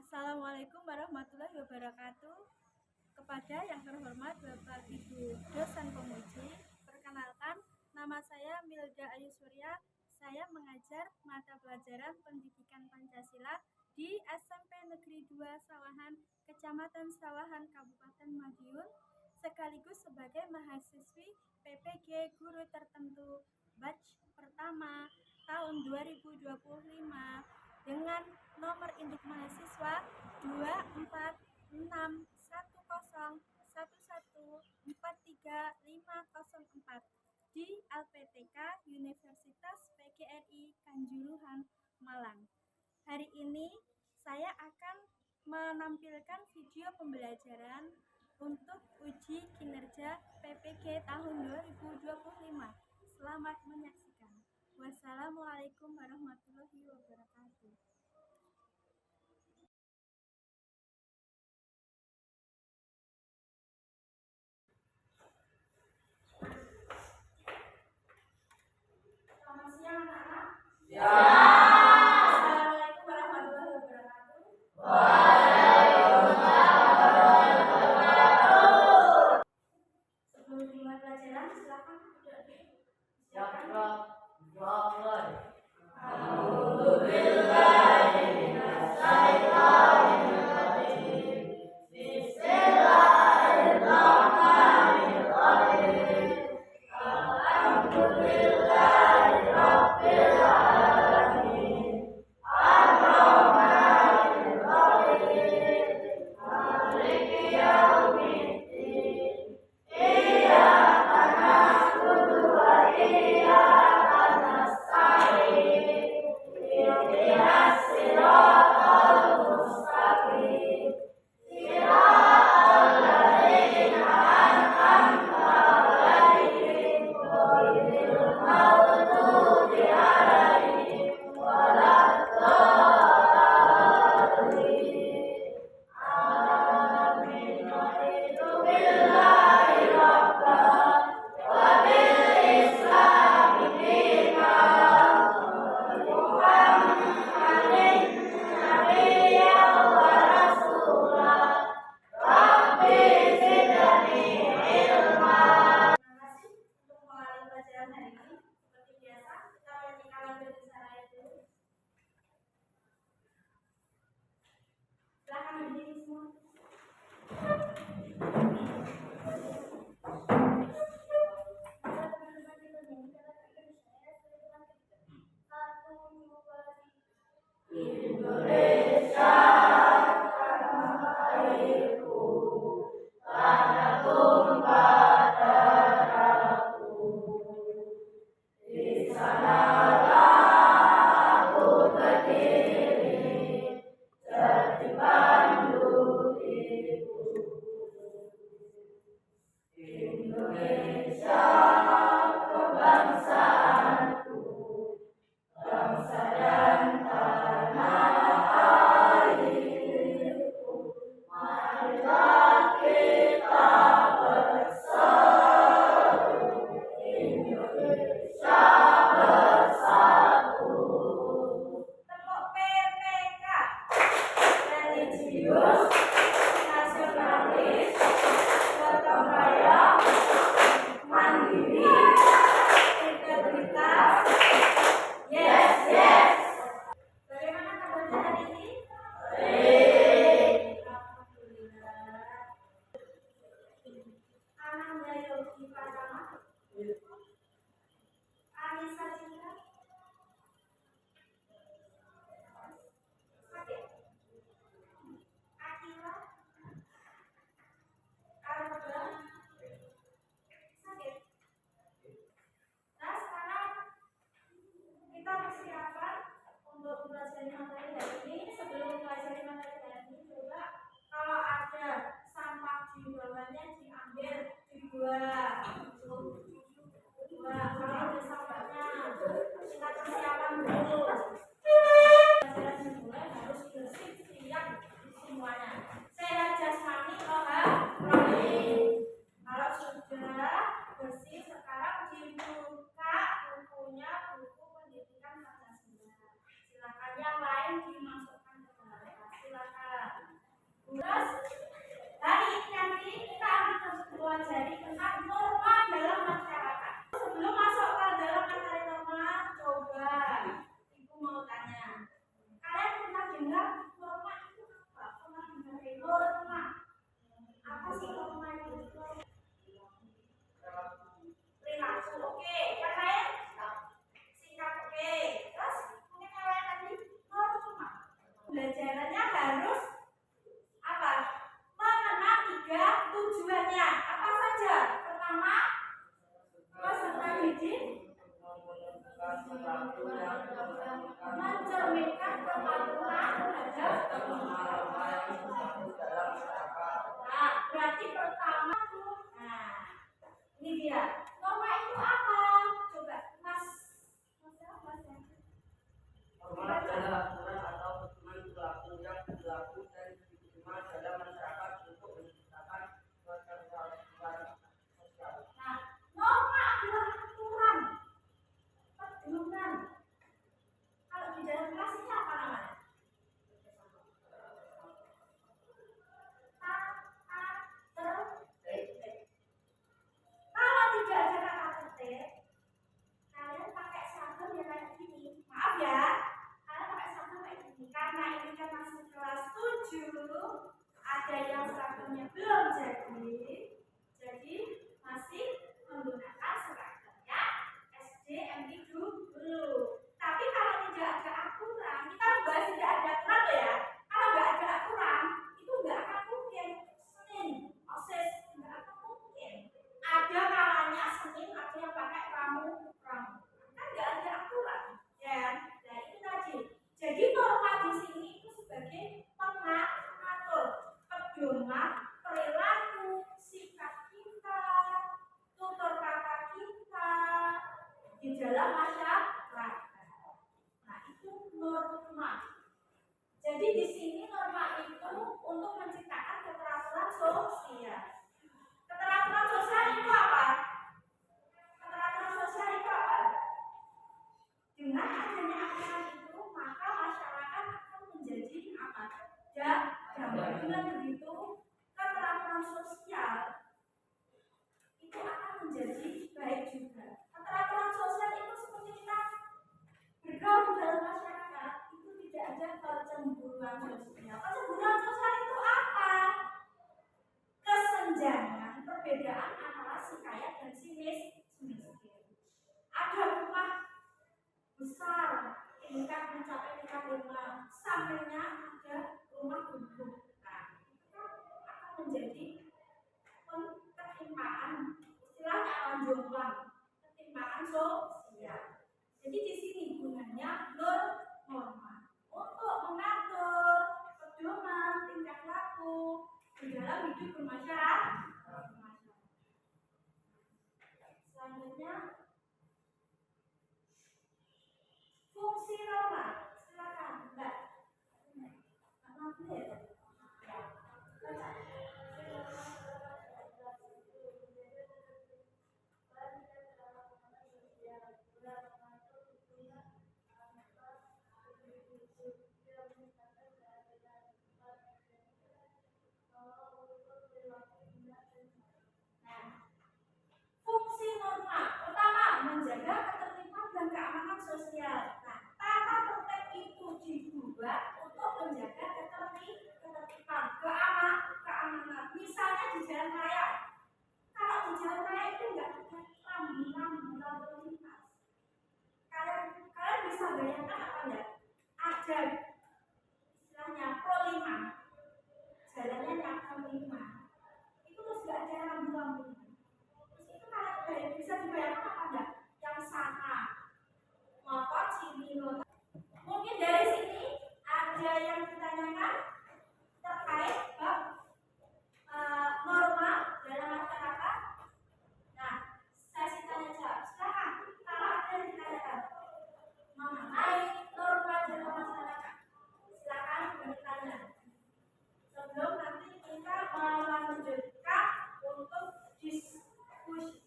Assalamualaikum warahmatullahi wabarakatuh. Kepada yang terhormat Bapak Ibu dosen pemuji, perkenalkan nama saya Milda Ayu Surya. Saya mengajar mata pelajaran Pendidikan Pancasila di SMP Negeri 2 Sawahan, Kecamatan Sawahan, Kabupaten Madiun, sekaligus sebagai mahasiswi PPG Guru Tertentu batch pertama tahun 2025 dengan nomor induk mahasiswa 2410111430504 di LPTK Universitas PGRI Kanjuruhan, Malang. Hari ini saya akan menampilkan video pembelajaran untuk uji kinerja PPG tahun 2025. Selamat menyaksikan. Wassalamualaikum warahmatullahi wabarakatuh. Selamat siang anak-anak. Ya. Assalamualaikum warahmatullahi wabarakatuh. Waalaikumsalam. Sebelum dimulai pelajaran, silakan duduk. Silakan yang lain dimasukkan ke dalam. Silakan. jomplang, ketimpangan sosial. Jadi di sini gunanya norma untuk mengatur pedoman tingkah laku di dalam hidup bermasyarakat. Selanjutnya fungsi norma. Silakan, Mbak. Fungsi norma pertama menjaga ketertiban dan keamanan sosial. Nah, tata tertib itu dibuat untuk menjaga ketertiban, keamanan. Misalnya di jalan raya. Kalau di jalan raya itu enggak ada rambu lalu lintas. Kalian bisa bayangkan apa enggak? Ada istilahnya pro 5. Jalannya nyapa 5. Itu terus enggak ada rambu-rambu. Bisa dibayangkan apa enggak? Yang sama motor ciri. Mungkin dari sini ada yang ditanyakan terkait norma dalam masyarakat. Nah, sesi tanya jawab. Silakan kalau ada yang ditanyakan mengenai norma dalam masyarakat, silakan bertanya. Sebelum nanti kita melanjutkan untuk diskusi.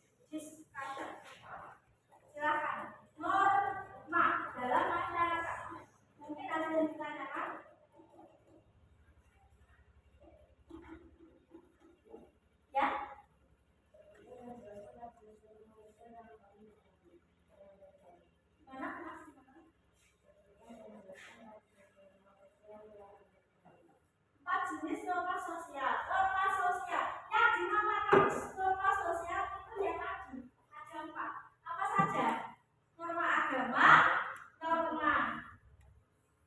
Silakan. Norma dalam masyarakat. Mungkin ada yang ditanyakan. Ya. Mana? 4 jenis norma sosial. Norma sosial yang dinamakan norma sosial itu yang tadi ada 4. Apa saja? Norma agama, norma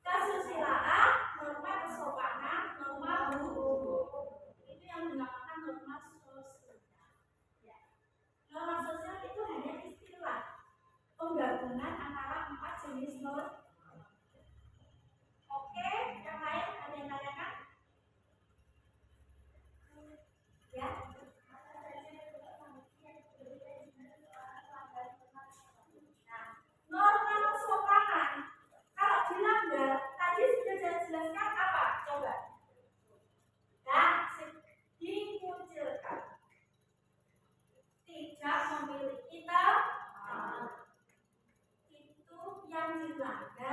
kesusilaan, norma kesopanan, norma hukum. Itu yang dinamakan norma sosial. Ya. Norma sosial itu hanya istilah penggabungan antara 4 jenis norma. Oke, yang lain ada yang tanyakan? Ya. Nah, norma kesopanan kalau dilanggar tadi sudah saya jelaskan apa? Coba. Dan dikucilkan. Tidak memiliki teman. Itu yang dilanggar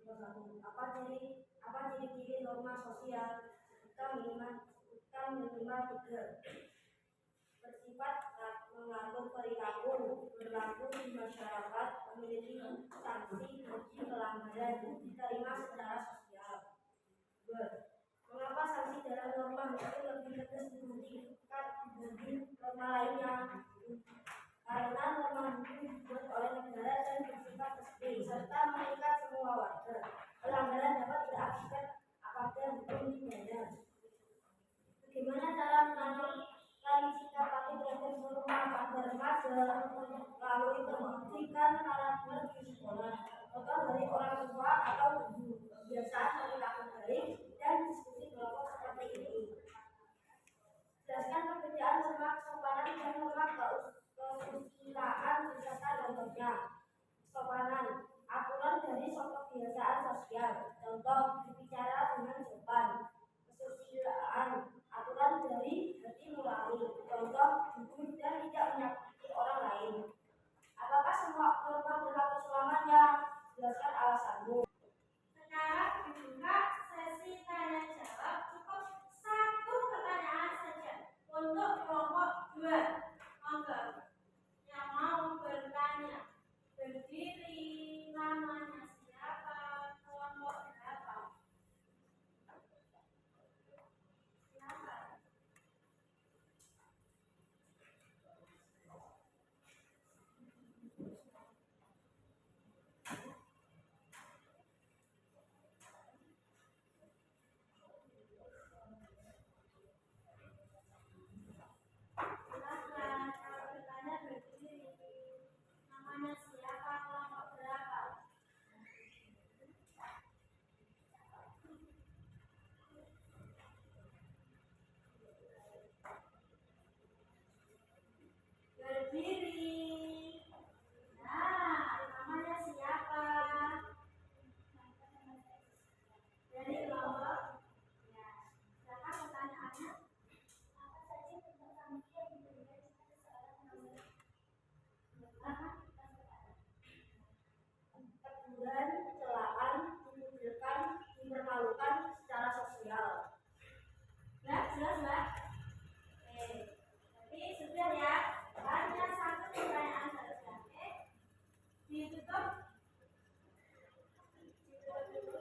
Apa ciri-ciri norma sosial? Kita minimal 3. Bersifat mengatur perilaku, berlaku di masyarakat, memiliki sanksi bagi pelanggaran, diterima secara sosial. Mengapa sanksi dalam norma itu lebih tegas dibanding norma lainnya? Karena norma itu dibuat oleh negara dan bersifat resmi serta mengikat semua warga. Pelanggaran dapat berakibat apabila hukum dipidana. Bagaimana cara menangani sikap patuh terhadap norma agar remaja lalu itu membuktikan karakter di sekolah atau dari orang tua atau guru, kebiasaan perilaku baik dan diskusi kelompok seperti ini. Jelaskan perbedaan norma kesopanan dan norma kesusilaan serta contohnya. Kesopanan, aturan dari kebiasaan sosial, contoh berbicara dengan sopan. Kesusilaan, aturan dari hati nurani, contoh jujur dan tidak menyakiti orang lain. Apakah semua norma berlaku selamanya? Jelaskan alasanmu. Sekarang dibuka sesi tanya jawab, cukup 1 pertanyaan saja untuk kelompok 2. Monggo yang mau bertanya, berdiri, namanya siapa, kelompok berapa? Silakan. Silakan, kalau bertanya berdiri, namanya siapa, kelompok berapa? Berdiri. Nah, namanya siapa? Dari kelompok. Ya, silakan pertanyaannya. Apa saja bentuk sanksi yang diberikan jika seseorang melanggar? Teguran, celaan, dikucilkan, dipermalukan secara sosial. Ya, jelas, Mbak? Oke. Jadi sudah ya. Hanya 1 pertanyaan saja. Oke. Ditutup. Dulu.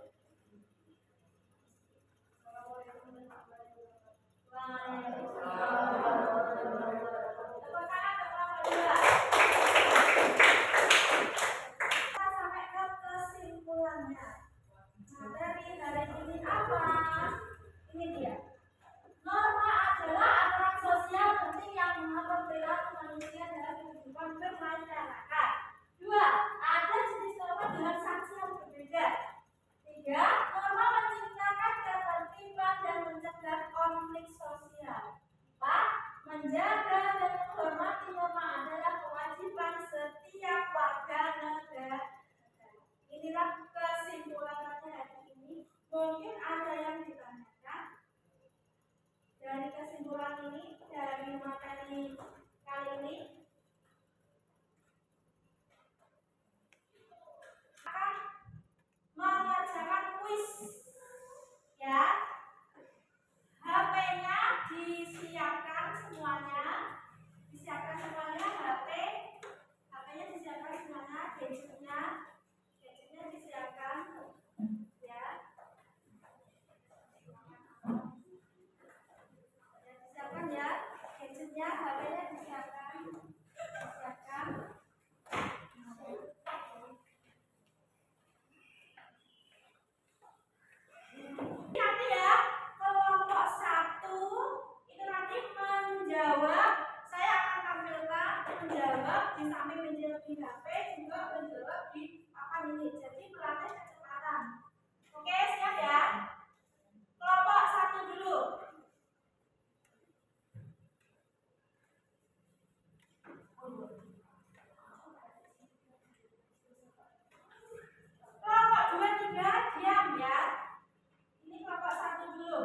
Kita sampai ke kesimpulannya. Materi hari ini apa? Ini dia. Norma adalah aturan sosial penting yang mengatur perilaku manusia dalam kehidupan bermasyarakat. 2. Ada jenis norma dengan sanksi yang berbeda. 3. Norma menciptakan ketertiban dan mencegah konflik sosial. 4. Menjaga dan menghormati norma adalah kewajiban setiap warga negara. Inilah kesimpulan hari ini. Mungkin ada yang ditanyakan dari kesimpulan ini, dari materi kali ini. Akan mengerjakan kuis ya. HP-nya disiapkan semuanya. HP-nya disiapkan semuanya, gadgetnya disiapkan ya. Disiapkan ya, gadgetnya, HP-nya disiapkan. Nanti ya, kelompok 1 itu nanti menjawab. Saya akan tampilkan menjawab di samping menjawab di HP juga menjawab di papan ini. Jadi melatih kecepatan. Oke, siap ya? Kelompok 1 dulu. Kelompok 2, 3 diam ya. Ini kelompok 1 dulu.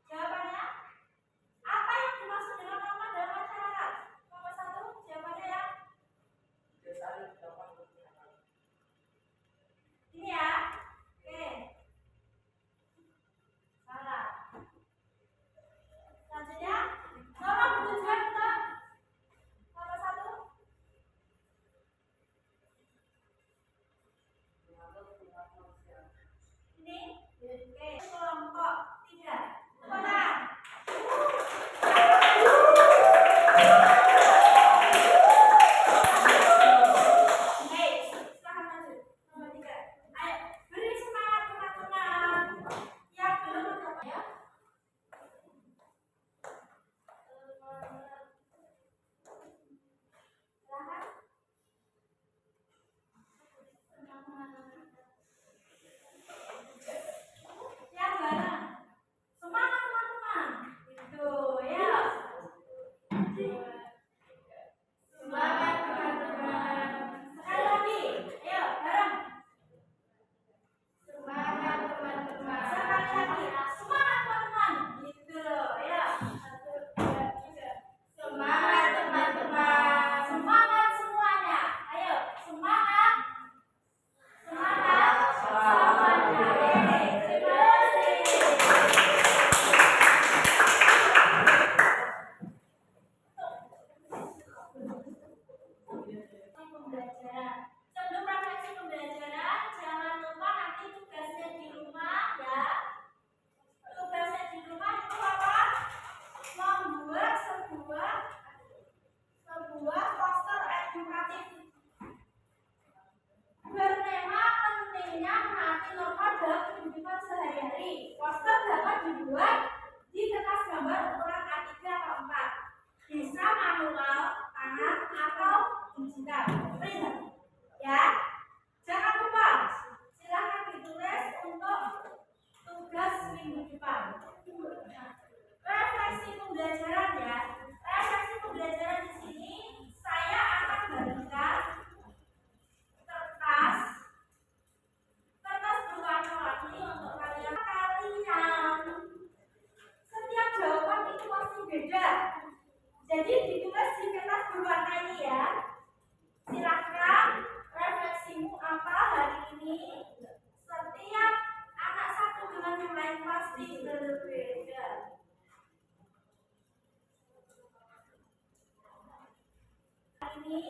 Jawab Ini oke, kelompok 3. Tepuk tangan. Poster dapat dibuat di kertas gambar ukuran A3 atau 4. Bisa manual, tangan, atau digital. Print. Ya. Jangan lupa, silakan ditulis untuk tugas minggu depan. Refleksi pembelajaran ya. Refleksi pembelajaran di sini saya akan bagikan kertas berwarna-warni untuk kalian. Setiap jawaban itu pasti beda. Jadi ditulis di kertas berwarna ini ya. Silakan refleksimu apa hari ini. Setiap anak satu dengan yang lain pasti berbeda. Hari ini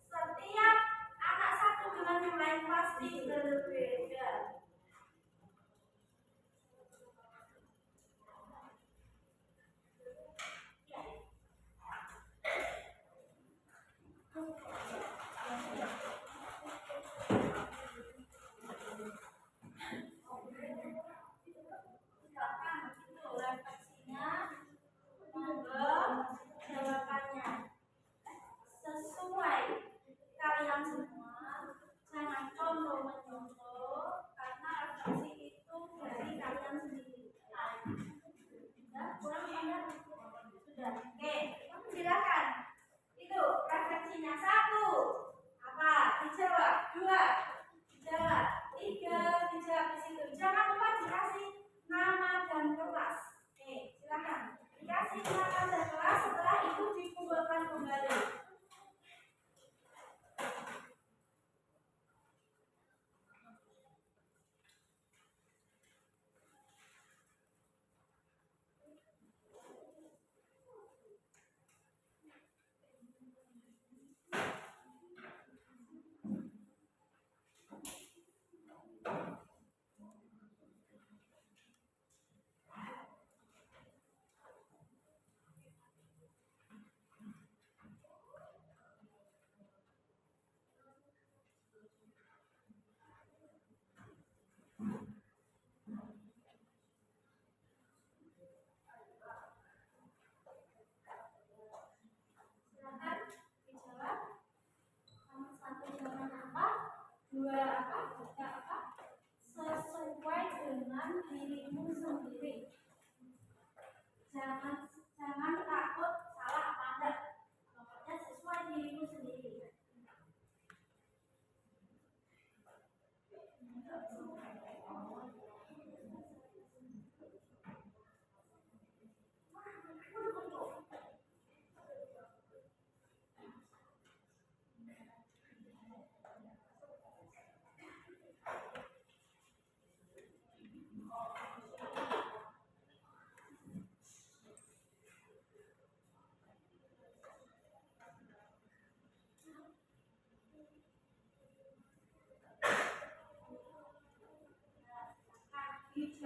setiap anak satu dengan yang lain pasti berbeda. Sesuai kalian semua, jangan contoh-mencontoh karena refleksi itu dari kalian sendiri. Sudah kurang banyak? Sudah. Oke, silakan. Itu refleksinya 1. Apa? Dijawab. 2. Dijawab. 3. Dijawab di situ. Jangan lupa dikasih nama dan kelas. Oke, silakan. Dikasih nama dan kelas, setelah itu dikumpulkan kembali. Silakan dijawab. Nomor 1 jawaban apa? 2 apa? 3 apa? Sesuai dengan dirimu sendiri. Jangan takut salah apa enggak. Pokoknya sesuai dirimu sendiri.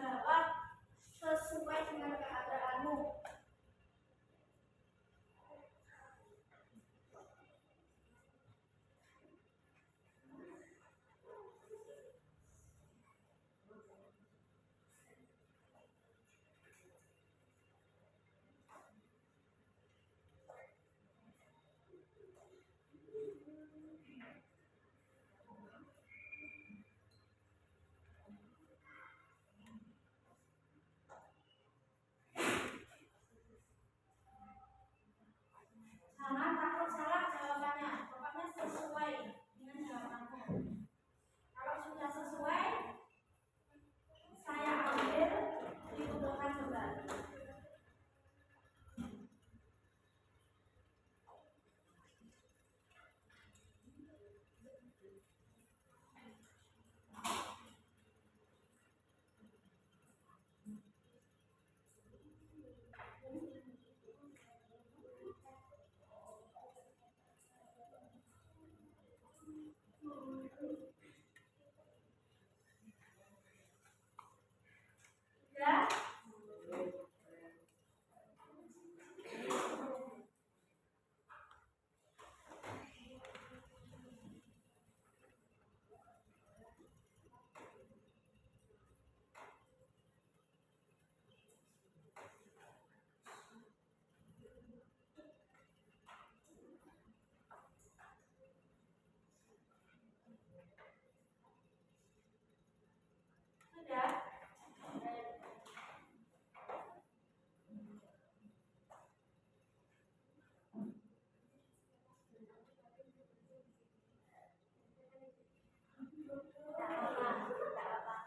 jawab sesuai dengan keadaanmu. Jangan takut salah jawabannya, pokoknya sesuai dengan jawabanmu. Kalau sudah sesuai, saya ambil dibutuhkan kembali. Ya. Sudah.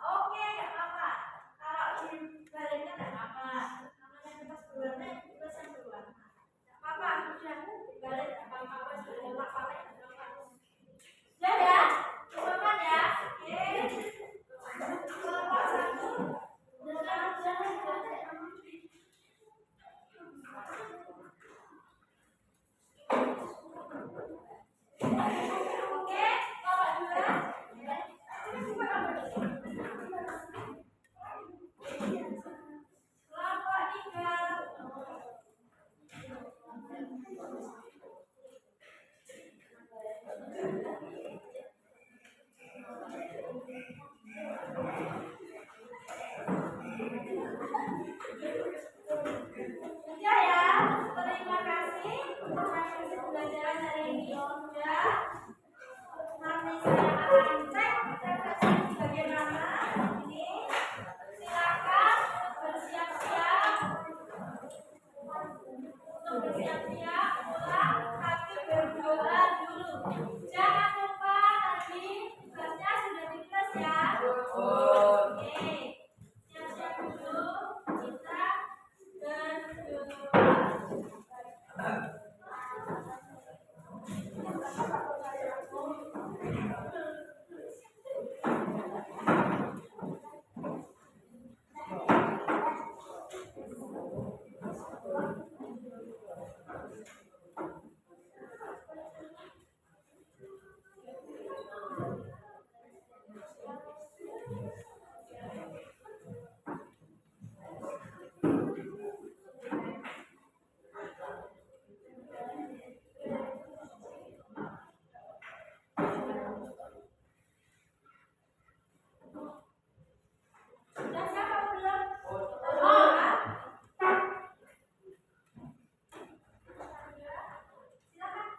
Oke, nggak apa-apa. Kalau dibaliknya nggak apa-apa. Namanya kertas berwarna, tulis yang berwarna. Nggak apa-apa, sudah dibalik nggak apa-apa. Sudah tak pakai nggak apa-apa. Sudah ya, cobakan ya. Oke. Kelompok satu. Oke, kelompok dua. Kelompok tiga. Sudah ya, terima kasih untuk hasil pembelajaran hari ini. Sudah, nanti saya akan cek refleksi bagaimana ini. Silakan bersiap-siap untuk bersiap-siap pulang, tapi berdoa dulu. Jangan lupa tadi tugasnya sudah ditulis ya. Oke, siap-siap dulu kita berdoa. Sudah siapa belum? Silakan.